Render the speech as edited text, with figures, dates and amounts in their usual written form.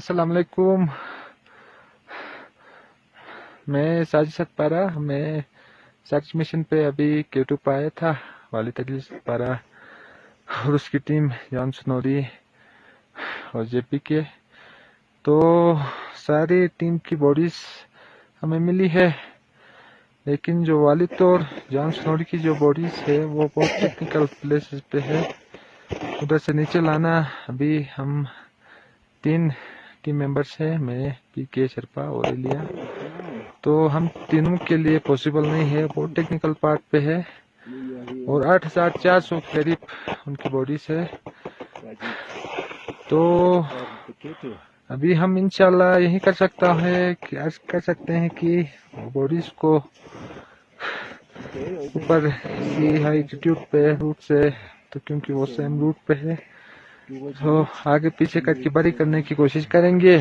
अस्सलाम वालेकुम। मैं साजिद सतपारा, मैं सर्च मिशन पे अभी Q2 पे आया था। वालिद अली सतपारा और उसकी टीम जॉन स्नोरी और जेपी के, तो सारी टीम की बॉडीज हमें मिली है, लेकिन जो वालिद और जॉन स्नोरी की जो बॉडीज है वो बहुत टेक्निकल प्लेसेस पे है। उधर से नीचे लाना अभी हम 3 टीम मेंबर्स हैं, मैं PK शर्पा और एलिया, तो हम तीनों के लिए पॉसिबल नहीं है, बहुत टेक्निकल पार्ट पे है और 8400 के करीब उनकी बॉडीज है। तो अभी हम इंशाल्लाह यही कर सकते हैं कि बॉडीज को ऊपर की हाई एल्टीट्यूड पे रूट से, तो क्योंकि वो सेम रूट पे है, तो आगे पीछे करके बरी करने की कोशिश करेंगे।